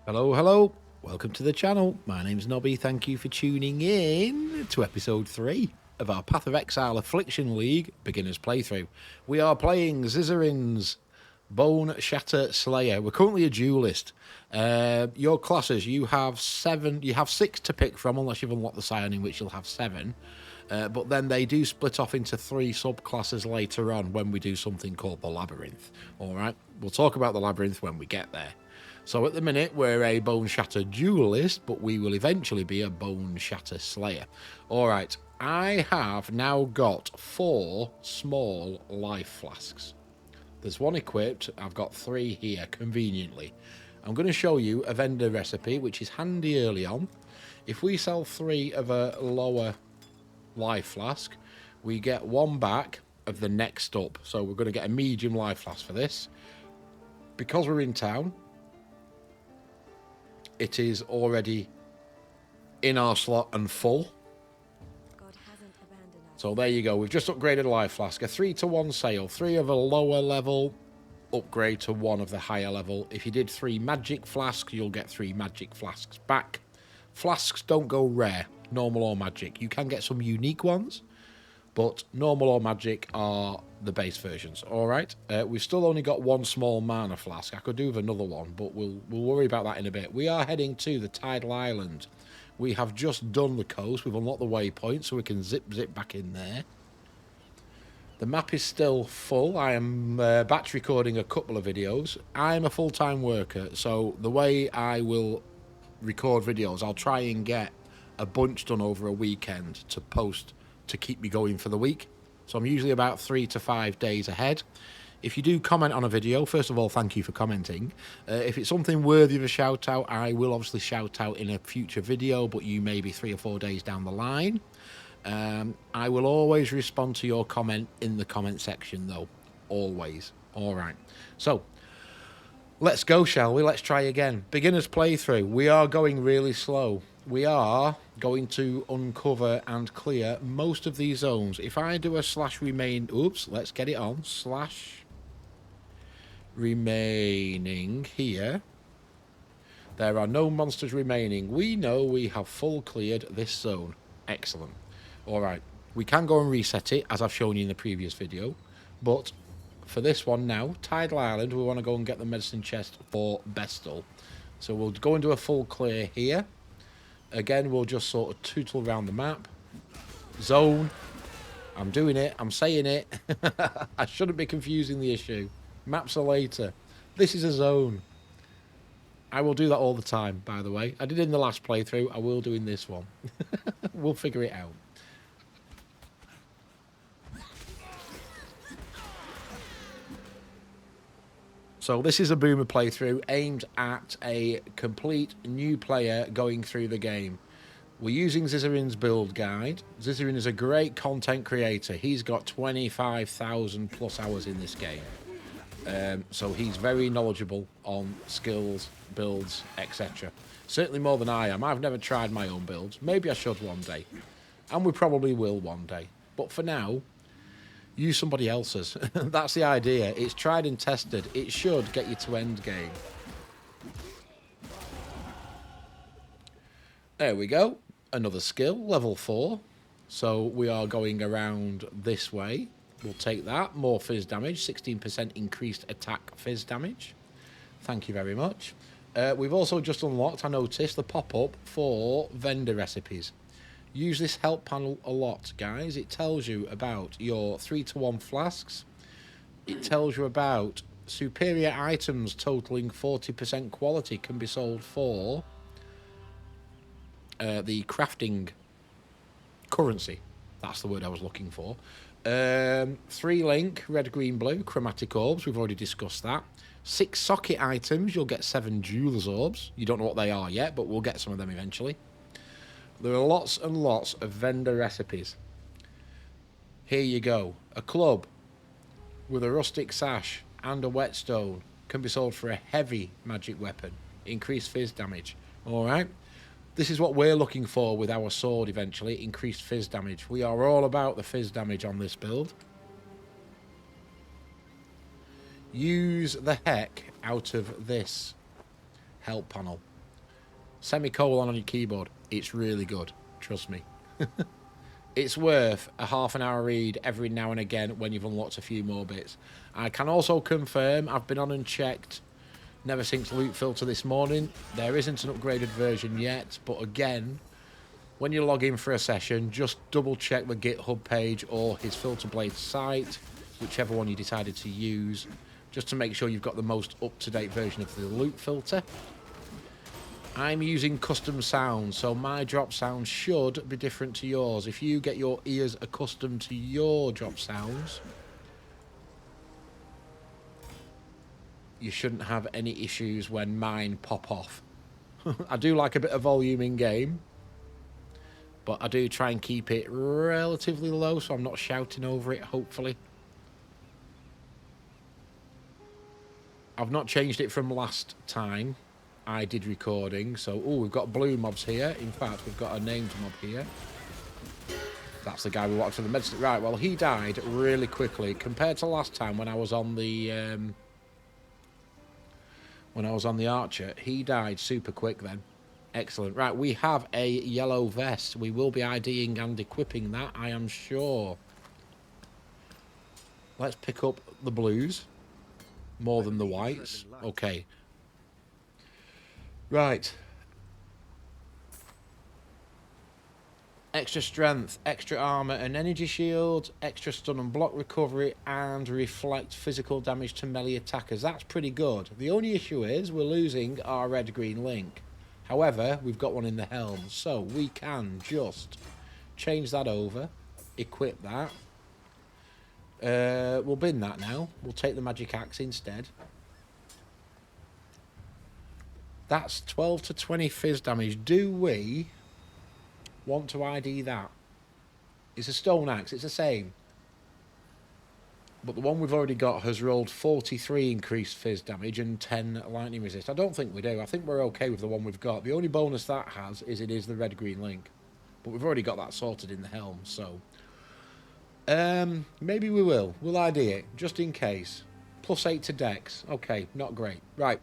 Hello, hello. Welcome to the channel. My name's Nobby. Thank you for tuning in to episode 3 of our Path of Exile Affliction League beginners playthrough. We are playing Zizaran Boneshatter Slayer. We're currently a duelist. Your classes, you have 6 to pick from, unless you've unlocked the Scion, in which you'll have 7. But then they do split off into 3 subclasses later on when we do something called the Labyrinth. Alright, we'll talk about the Labyrinth when we get there. So at the minute, we're a Boneshatter Duelist, but we will eventually be a Boneshatter Slayer. Alright, I have now got 4 small life flasks. There's 1 equipped, I've got 3 here, conveniently. I'm going to show you a vendor recipe, which is handy early on. If we sell 3 of a lower life flask, we get 1 back of the next up. So we're going to get a medium life flask for this. Because we're in town, it is already in our slot and full. So there you go. We've just upgraded a life flask. A 3-to-1 sale. 3 of a lower level, upgrade to 1 of the higher level. If you did 3 magic flasks, you'll get 3 magic flasks back. Flasks don't go rare, normal or magic. You can get some unique ones, but normal or magic are the base versions. All right, we've still only got 1 small mana flask. I could do with another one, but we'll worry about that in a bit. We are heading to the Tidal Island. We have just done the coast. We've unlocked the waypoint, so we can zip back in there. The map is still full. I am batch recording a couple of videos. I'm a full-time worker, so the way I will record videos, I'll try and get a bunch done over a weekend to post to keep me going for the week. So I'm usually about 3 to 5 days ahead. If you do comment on a video, first of all, thank you for commenting. If it's something worthy of a shout out, I will obviously shout out in a future video, but you may be 3 or 4 days down the line. I will always respond to your comment in the comment section though, always. All right, so let's go, shall we? Let's try again. Beginner's playthrough. We are going really slow. We are going to uncover and clear most of these zones. If I do a /remain... Oops, let's get it on. /remaining here. There are no monsters remaining. We know we have full cleared this zone. Excellent. Alright, we can go and reset it, as I've shown you in the previous video. But for this one now, Tidal Island, we want to go and get the medicine chest for Bestel. So we'll go and do a full clear here. Again, we'll just sort of tootle around the map. Zone. I'm doing it. I'm saying it. I shouldn't be confusing the issue. Maps are later. This is a zone. I will do that all the time, by the way. I did in the last playthrough. I will do in this one. We'll figure it out. So this is a boomer playthrough aimed at a complete new player going through the game. We're using Zizaran's build guide. Zizaran is a great content creator. He's got 25,000 plus hours in this game. So he's very knowledgeable on skills, builds, etc. Certainly more than I am. I've never tried my own builds. Maybe I should one day. And we probably will one day. But for now, use somebody else's. That's the idea. It's tried and tested. It should get you to end game. There we go. Another skill, level 4. So we are going around this way. We'll take that. More fizz damage. 16% increased attack fizz damage. Thank you very much. We've also just unlocked, I noticed, the pop-up for vendor recipes. Use this help panel a lot, guys. It tells you about your 3-to-1 flasks. It tells you about superior items totaling 40% quality can be sold for the crafting currency. That's the word I was looking for. 3 link, red, green, blue, chromatic orbs. We've already discussed that. 6 socket items. You'll get 7 jeweler's orbs. You don't know what they are yet, but we'll get some of them eventually. There are lots and lots of vendor recipes. Here you go. A club with a rustic sash and a whetstone can be sold for a heavy magic weapon. Increased fizz damage. Alright. This is what we're looking for with our sword eventually. Increased fizz damage. We are all about the fizz damage on this build. Use the heck out of this help panel. semicolon on your keyboard. It's really good. Trust me. It's worth a half an hour read every now and again when you've unlocked a few more bits. I can also confirm, I've been on and checked Neversink's loot filter this morning. There isn't an upgraded version yet, but again, when you log in for a session, just double check the GitHub page or his Filter Blade site, whichever one you decided to use, just to make sure you've got the most up-to-date version of the loot filter. I'm using custom sounds, so my drop sound should be different to yours. If you get your ears accustomed to your drop sounds, you shouldn't have any issues when mine pop off. I do like a bit of volume in game, but I do try and keep it relatively low so I'm not shouting over it, hopefully. I've not changed it from last time I did recording, so we've got blue mobs here. In fact, we've got a named mob here. That's the guy we wanted for the medicine. Right, well, he died really quickly compared to last time when I was on the archer. He died super quick then. Excellent. Right, we have a yellow vest. We will be IDing and equipping that, I am sure. Let's pick up the blues more than the whites. Okay. Right. Extra strength, extra armor and energy shield, extra stun and block recovery, and reflect physical damage to melee attackers. That's pretty good. The only issue is we're losing our red-green link. However, we've got one in the helm, so we can just change that over, equip that. We'll bin that now. We'll take the magic axe instead. That's 12 to 20 fizz damage. Do we want to ID that? It's a stone axe. It's the same. But the one we've already got has rolled 43 increased fizz damage and 10 lightning resist. I don't think we do. I think we're okay with the one we've got. The only bonus that has is it is the red-green link. But we've already got that sorted in the helm, so... maybe we will. We'll ID it, just in case. Plus 8 to dex. Okay, not great. Right.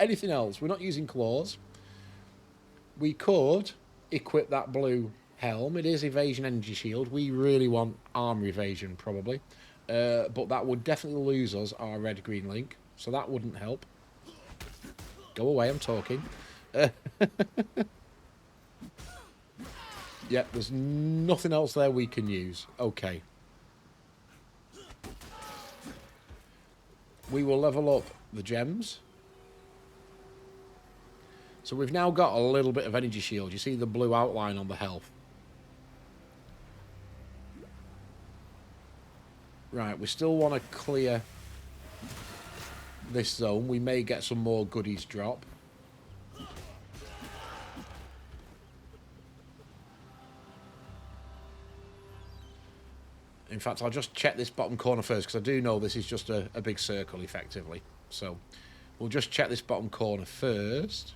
Anything else? We're not using claws. We could equip that blue helm. It is evasion energy shield. We really want armor evasion, probably. But that would definitely lose us our red-green link. So that wouldn't help. Go away, I'm talking. Yep, there's nothing else there we can use. Okay. We will level up the gems. So we've now got a little bit of energy shield. You see the blue outline on the health. Right, we still want to clear this zone. We may get some more goodies drop. In fact, I'll just check this bottom corner first, because I do know this is just a big circle, effectively. So we'll just check this bottom corner first.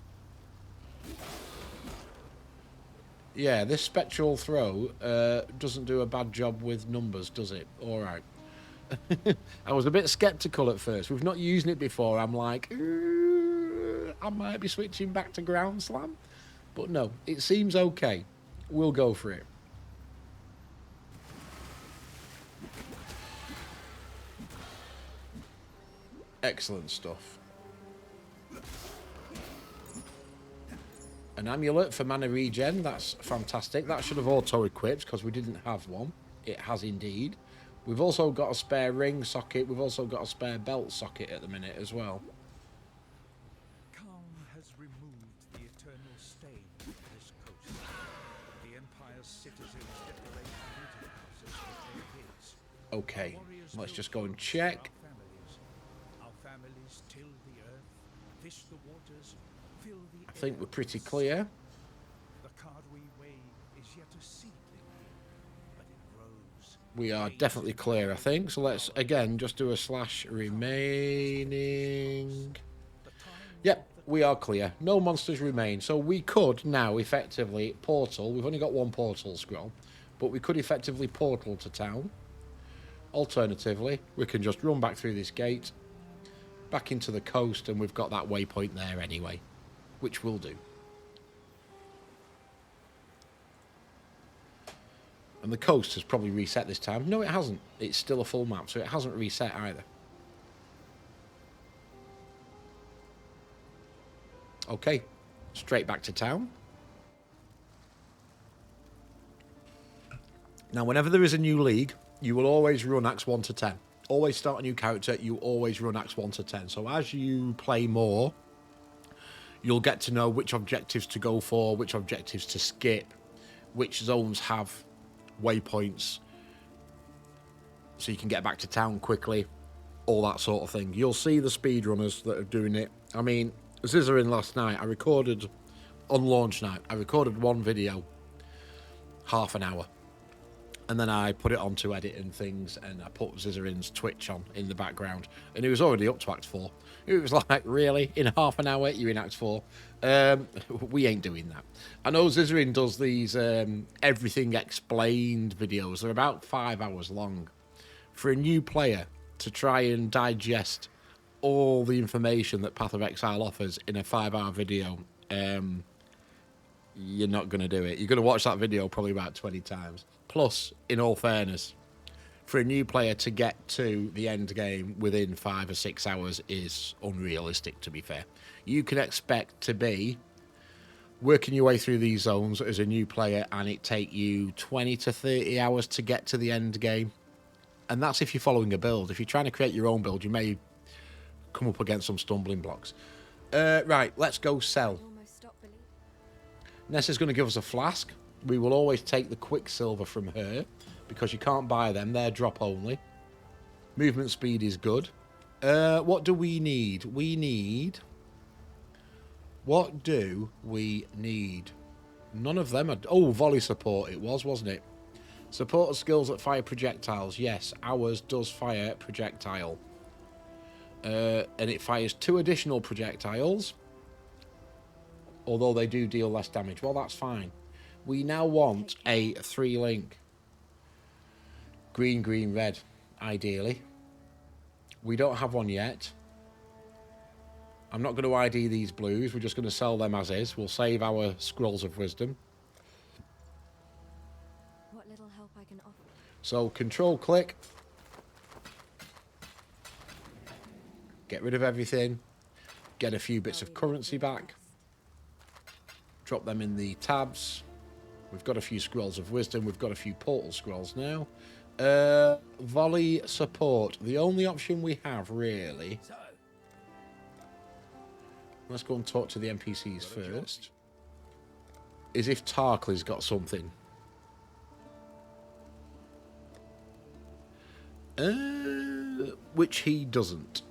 Yeah, this spectral throw doesn't do a bad job with numbers, does it? All right. I was a bit sceptical at first. We've not used it before. I'm like, I might be switching back to ground slam. But no, it seems okay. We'll go for it. Excellent stuff. An amulet for mana regen, that's fantastic. That should have auto-equipped because we didn't have one. It has indeed. We've also got a spare ring socket. We've also got a spare belt socket at the minute as well. Calm has removed the eternal stain of this coast. The Empire's citizens decorate meeting houses with their gates. Okay, let's just go and check. Our families till the earth, fish the waters, fill the I think we're pretty clear. The cardway way is yet a seedling, but it grows. We are definitely clear, I think. So let's, again, just do a slash remaining. Yep, we are clear. No monsters remain. So we could now effectively portal. We've only got one portal scroll, but we could effectively portal to town. Alternatively, we can just run back through this gate, back into the coast, and we've got that waypoint there anyway, which we'll do. And the coast has probably reset this time. No, it hasn't. It's still a full map, so it hasn't reset either. Okay, straight back to town. Now, whenever there is a new league, you will always run Acts 1 to 10. Always start a new character, you always run Acts 1 to 10. So as you play more, you'll get to know which objectives to go for, which objectives to skip, which zones have waypoints, so you can get back to town quickly, all that sort of thing. You'll see the speedrunners that are doing it. I mean, Zizaran last night, I recorded, on launch night, I recorded one video, half an hour. And then I put it on to edit and things, and I put Zizaran's Twitch on in the background. And he was already up to Act 4. It was like, really? In half an hour, you're in Act 4? We ain't doing that. I know Zizaran does these everything explained videos. They're about 5 hours long. For a new player to try and digest all the information that Path of Exile offers in a 5-hour video, you're not going to do it. You're going to watch that video probably about 20 times. Plus, in all fairness, for a new player to get to the end game within 5 or 6 hours is unrealistic, to be fair. You can expect to be working your way through these zones as a new player, and it take you 20 to 30 hours to get to the end game. And that's if you're following a build. If you're trying to create your own build, you may come up against some stumbling blocks. Right, let's go sell. Nessa's going to give us a flask. We will always take the Quicksilver from her, because you can't buy them. They're drop only. Movement speed is good. What do we need? What do we need? None of them are... Oh, volley support it was, wasn't it? Support skills that fire projectiles. Yes, ours does fire projectile. And it fires 2 additional projectiles, although they do deal less damage. Well, that's fine. We now want a 3-link. Green, green, red, ideally. We don't have one yet. I'm not going to ID these blues. We're just going to sell them as is. We'll save our scrolls of wisdom. What little help I can offer. So, control click. Get rid of everything. Get a few bits of currency back. Drop them in the tabs. We've got a few scrolls of wisdom. We've got a few portal scrolls now. Volley support. The only option we have, really. Let's go and talk to the NPCs first. Is if Tarkley's got something. Which he doesn't.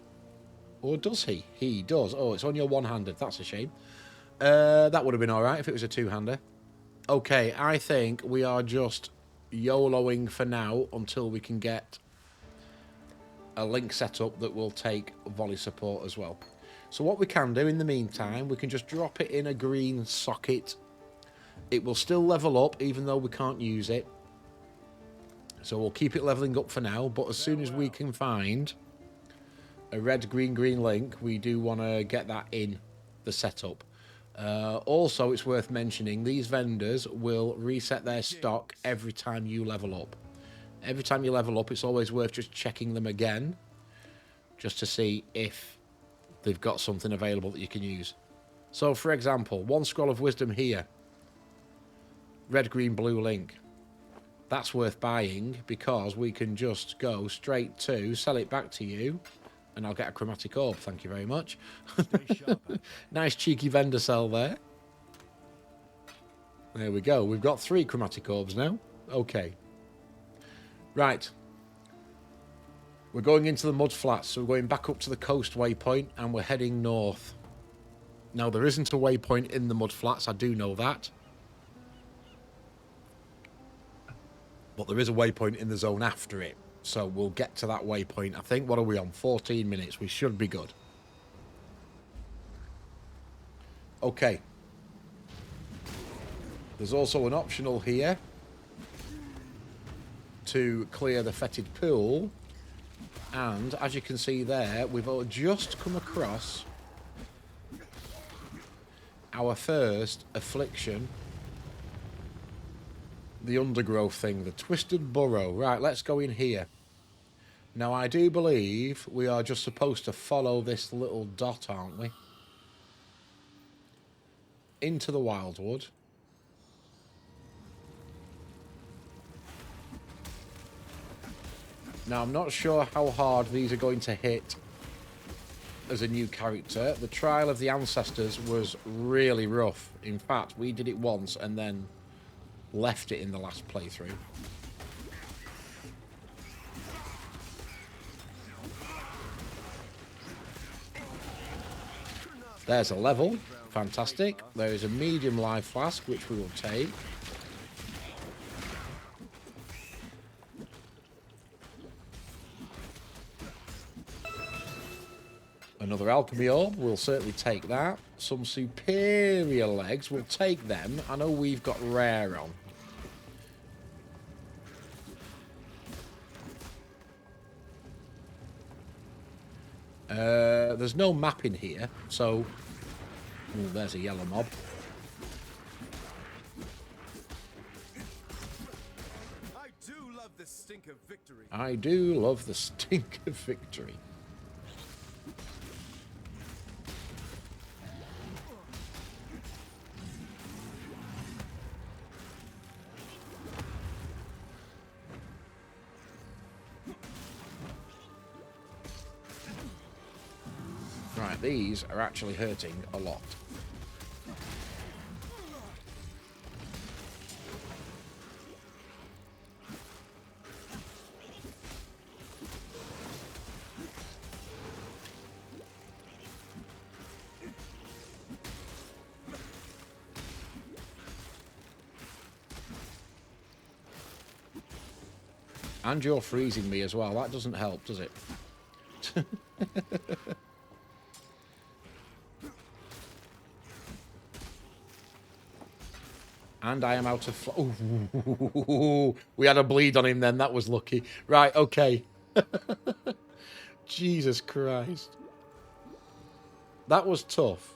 Or does he? He does. Oh, it's on your one-handed. That's a shame. That would have been alright if it was a two-hander. Okay, I think we are just YOLOing for now until we can get a link set up that will take volley support as well. So what we can do in the meantime, we can just drop it in a green socket. It will still level up even though we can't use it. So we'll keep it leveling up for now, but as soon as we can find a red, green, green link, we do want to get that in the setup. Also, it's worth mentioning, these vendors will reset their stock every time you level up. Every time you level up, it's always worth just checking them again, just to see if they've got something available that you can use. So, for example, 1 scroll of wisdom here. Red, green, blue link. That's worth buying because we can just go straight to sell it back to you. And I'll get a chromatic orb, thank you very much. Nice cheeky vendor sell there. There we go. We've got 3 chromatic orbs now. Okay. Right. We're going into the mud flats, so we're going back up to the coast waypoint, and we're heading north. Now, there isn't a waypoint in the mud flats, I do know that. But there is a waypoint in the zone after it. So we'll get to that waypoint. I think, what are we on? 14 minutes. We should be good. Okay. There's also an optional here to clear the fetid pool. And as you can see there, we've just come across our first affliction The undergrowth thing, the Twisted Burrow. Right, let's go in here. Now, I do believe we are just supposed to follow this little dot, aren't we? Into the wildwood. Now, I'm not sure how hard these are going to hit as a new character. The Trial of the Ancestors was really rough. In fact, we did it once and then left it in the last playthrough. There's a level. Fantastic. There is a medium life flask, which we will take. Another alchemy orb, we'll certainly take that. Some superior legs, we'll take them. I know we've got rare on. There's no map in here, so... Ooh, there's a yellow mob. I do love the stink of victory. I do love the stink of victory. Right, these are actually hurting a lot. And you're freezing me as well. That doesn't help, does it? And I am out of... Ooh, we had a bleed on him then. That was lucky. Right, okay. Jesus Christ. That was tough.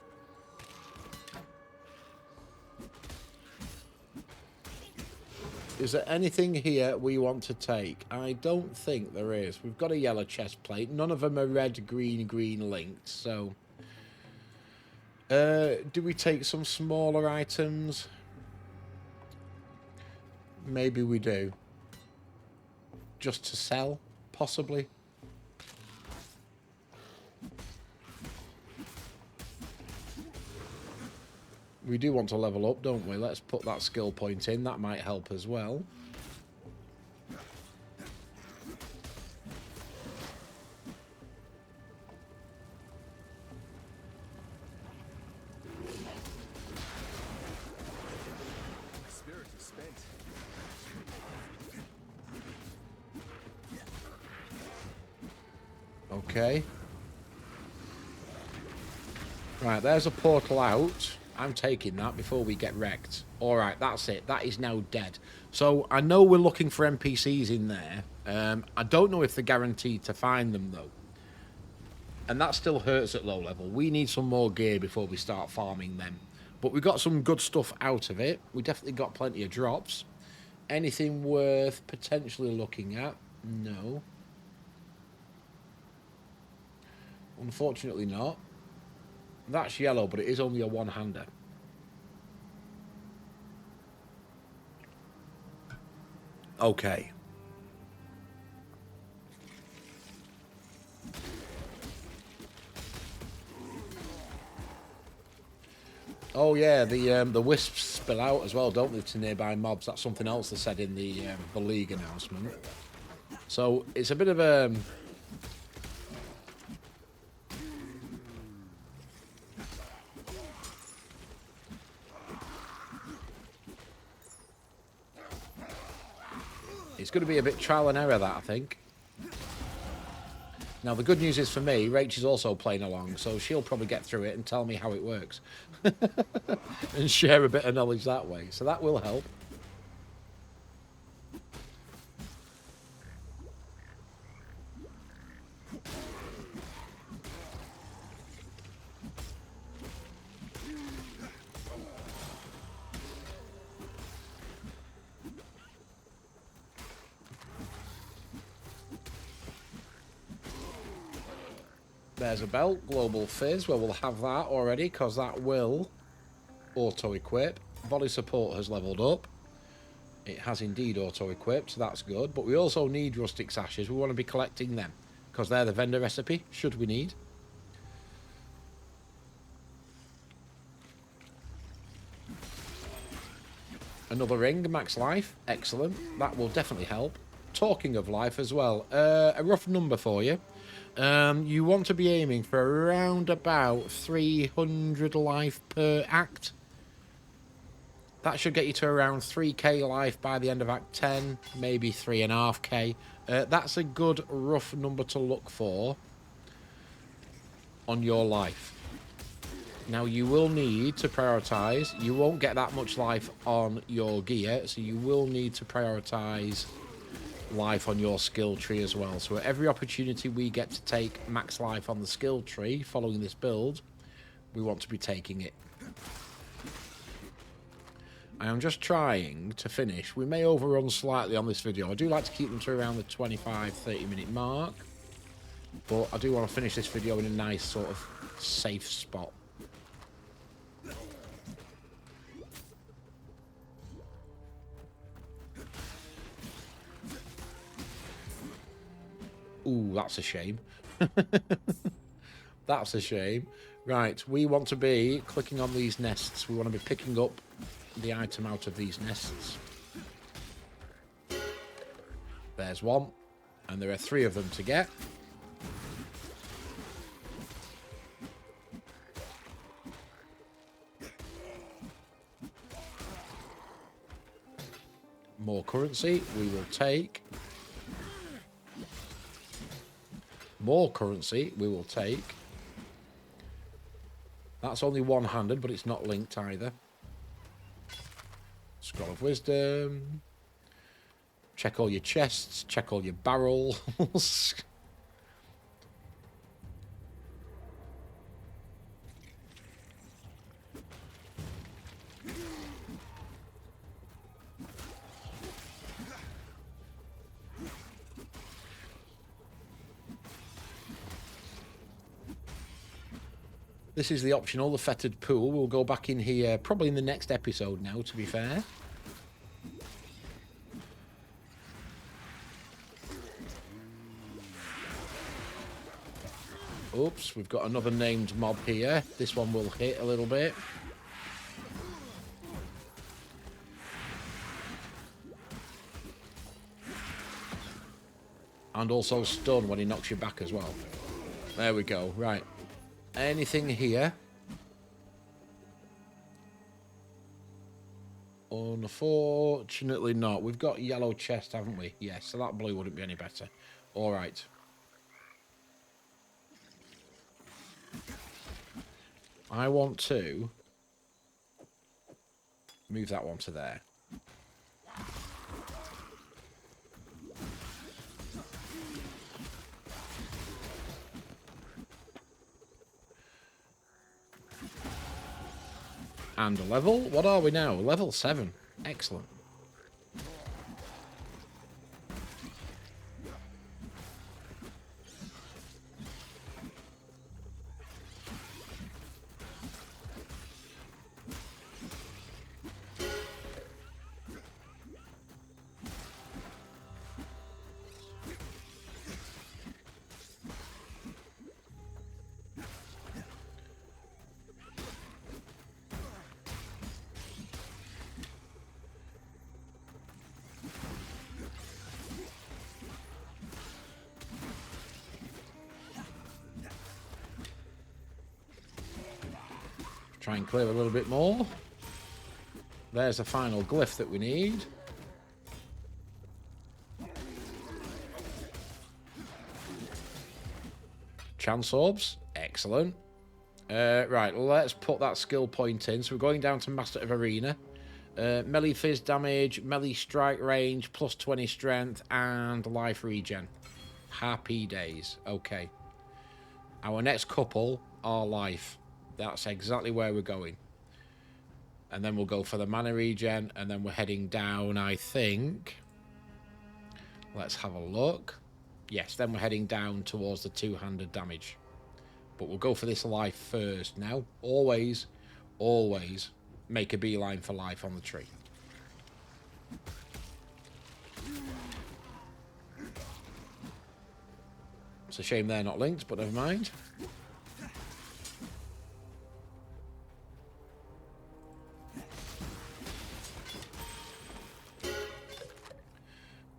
Is there anything here we want to take? I don't think there is. We've got a yellow chest plate. None of them are red, green linked. So, do we take some smaller items? Maybe we do. Just to sell, possibly. We do want to level up, don't we? Let's put that skill point in. That might help as well. My spirit is spent. Okay. Right, there's a portal out. I'm taking that before we get wrecked. Alright, that's it. That is now dead. So, I know we're looking for NPCs in there. I don't know if they're guaranteed to find them, though. And that still hurts at low level. We need some more gear before we start farming them. But we got some good stuff out of it. We definitely got plenty of drops. Anything worth potentially looking at? No. Unfortunately not. That's yellow, but it is only a one-hander. Okay. Oh yeah, the wisps spill out as well, don't they, to nearby mobs? That's something else they said in the league announcement. So it's a bit of a... It's going to be a bit trial and error, that, I think. Now, the good news is for me, Rach is also playing along, so she'll probably get through it and tell me how it works. And share a bit of knowledge that way. So that will help. There's a belt, Global Fizz. Well, we'll have that already because that will auto-equip. Volley support has leveled up. It has indeed auto-equipped, so that's good. But we also need Rustic Sashes. We want to be collecting them because they're the vendor recipe, should we need. Another ring, max life. Excellent. That will definitely help. Talking of life as well, a rough number for you. You want to be aiming for around about 300 life per act. That should get you to around 3k life by the end of Act 10, maybe 3.5k. That's a good rough number to look for on your life. Now, you will need to prioritise. You won't get that much life on your gear, so you will need to prioritise life on your skill tree as well. So at every opportunity we get to take max life on the skill tree following this build, we want to be taking it. I am just trying to finish. We may overrun slightly on this video. I do like to keep them to around the 25-30 minute mark, but I do want to finish this video in a nice sort of safe spot. Ooh, that's a shame. That's a shame. Right, we want to be clicking on these nests. We want to be picking up the item out of these nests. There's one, and there are 3 of them to get. More currency, we will take. More currency, we will take. That's only one-handed, but it's not linked either. Scroll of Wisdom. Check all your chests. Check all your barrels. This is the optional, the fettered pool. We'll go back in here probably in the next episode now, to be fair. Oops, we've got another named mob here. This one will hit a little bit. And also stun when he knocks you back as well. There we go, right. Anything here? Unfortunately not. We've got yellow chest, haven't we? Yes, so that blue wouldn't be any better. All right. I want to move that one to there. And a level. What are we now? Level 7. Excellent. Try and clear a little bit more. There's the final glyph that we need. Chance orbs. Excellent. Right, let's put that skill point in. So we're going down to Master of Arena. Melee fizz damage, melee strike range, plus 20 strength, and life regen. Happy days. Okay. Our next couple are life. That's exactly where we're going. And then we'll go for the mana regen, and then we're heading down, I think. Let's have a look. Yes, then we're heading down towards the two-handed damage. But we'll go for this life first now. Always, always make a beeline for life on the tree. It's a shame they're not linked, but never mind.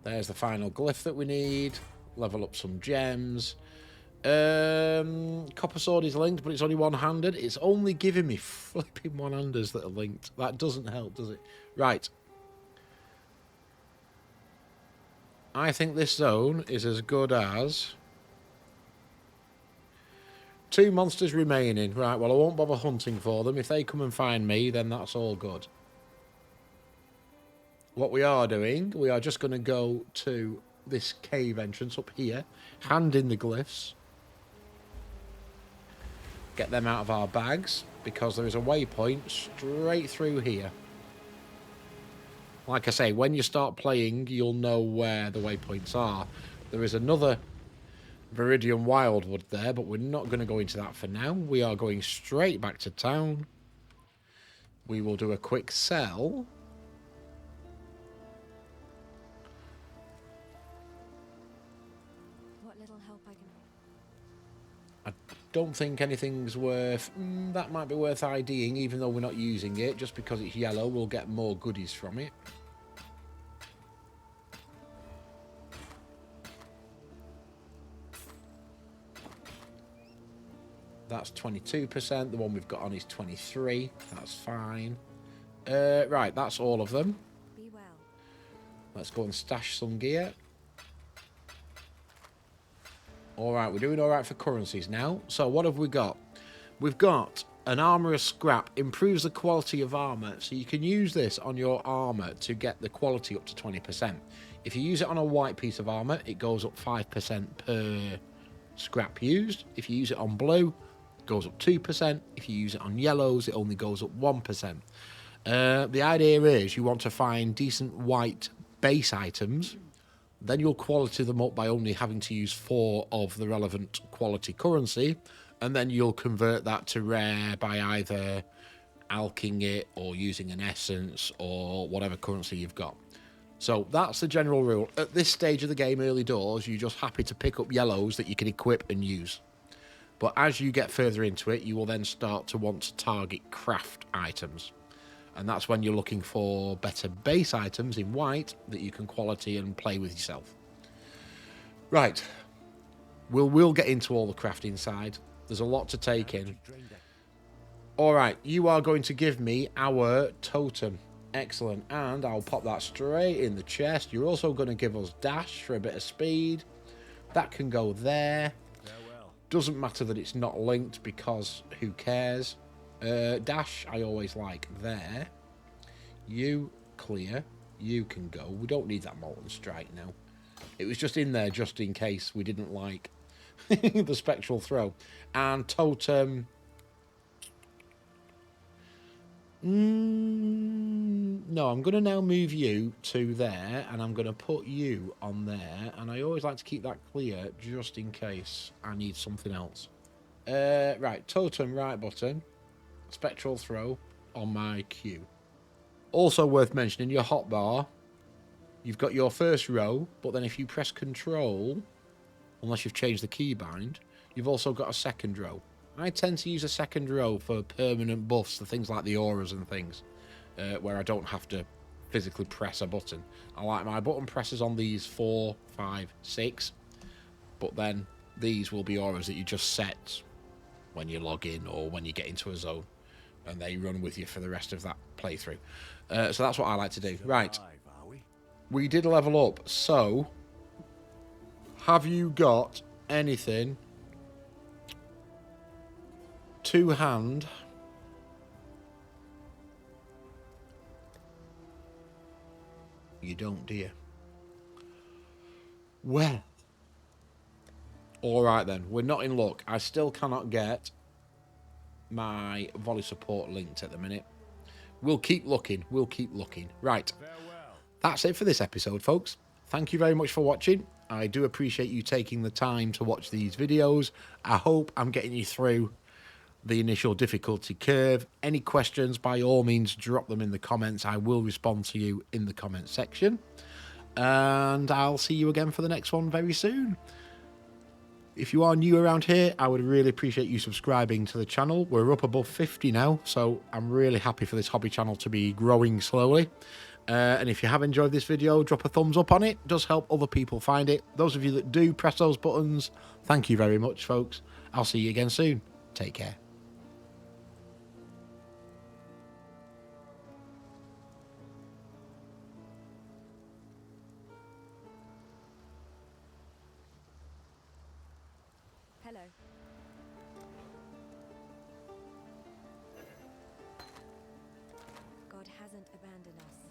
There's the final glyph that we need. Level up some gems. Copper sword is linked, but it's only one-handed. It's only giving me flipping one-handers that are linked. That doesn't help, does it? Right. I think this zone is as good as... 2 monsters remaining. Right, well, I won't bother hunting for them. If they come and find me, then that's all good. What we are doing, we are just going to go to this cave entrance up here. Hand in the glyphs. Get them out of our bags, because there is a waypoint straight through here. Like I say, when you start playing, you'll know where the waypoints are. There is another Viridian Wildwood there, but we're not going to go into that for now. We are going straight back to town. We will do a quick sell. What little help I can... I don't think anything's worth... that might be worth IDing, even though we're not using it. Just because it's yellow, we'll get more goodies from it. That's 22%. The one we've got on is 23. That's fine. Right, that's all of them. Be well. Let's go and stash some gear. Alright, we're doing alright for currencies now. So what have we got? We've got an armorer's scrap. Improves the quality of armor. So you can use this on your armor to get the quality up to 20%. If you use it on a white piece of armor, it goes up 5% per scrap used. If you use it on blue, it goes up 2%. If you use it on yellows, it only goes up 1%. The idea is you want to find decent white base items. Then you'll quality them up by only having to use 4 of the relevant quality currency, and then you'll convert that to rare by either alking it or using an essence or whatever currency you've got. So that's the general rule. At this stage of the game, early doors, you're just happy to pick up yellows that you can equip and use. But as you get further into it, you will then start to want to target craft items. And that's when you're looking for better base items in white that you can quality and play with yourself. Right. We'll get into all the crafting side. There's a lot to take in. Alright, you are going to give me our totem. Excellent. And I'll pop that straight in the chest. You're also going to give us dash for a bit of speed. That can go there. Doesn't matter that it's not linked because who cares? Dash, I always like there. You clear. You can go. We don't need that molten strike now. It was just in there just in case we didn't like the spectral throw. And totem. No, I'm going to now move you to there, and I'm going to put you on there. And I always like to keep that clear just in case I need something else. Right, totem right button. Spectral throw on my queue. Also worth mentioning, your hotbar, you've got your first row, but then if you press control, unless you've changed the keybind, you've also got a second row. I tend to use a second row for permanent buffs, the things like the auras and things, where I don't have to physically press a button. I like my button presses on these 4, 5, 6, but then these will be auras that you just set when you log in or when you get into a zone, and they run with you for the rest of that playthrough. So that's what I like to do. Right, we did level up, so have you got anything to hand? You don't, do you? Well, alright then, we're not in luck. I still cannot get my volley support linked at the minute. We'll keep looking. We'll keep looking. Right. That's it for this episode, folks. Thank you very much for watching. I do appreciate you taking the time to watch these videos. I hope I'm getting you through the initial difficulty curve. Any questions, by all means, drop them in the comments. I will respond to you in the comment section. And I'll see you again for the next one very soon. If you are new around here, I would really appreciate you subscribing to the channel. We're up above 50 now, so I'm really happy for this hobby channel to be growing slowly. And if you have enjoyed this video, drop a thumbs up on it. It does help other people find it. Those of you that do, press those buttons. Thank you very much, folks. I'll see you again soon. Take care. Hello. God hasn't abandoned us.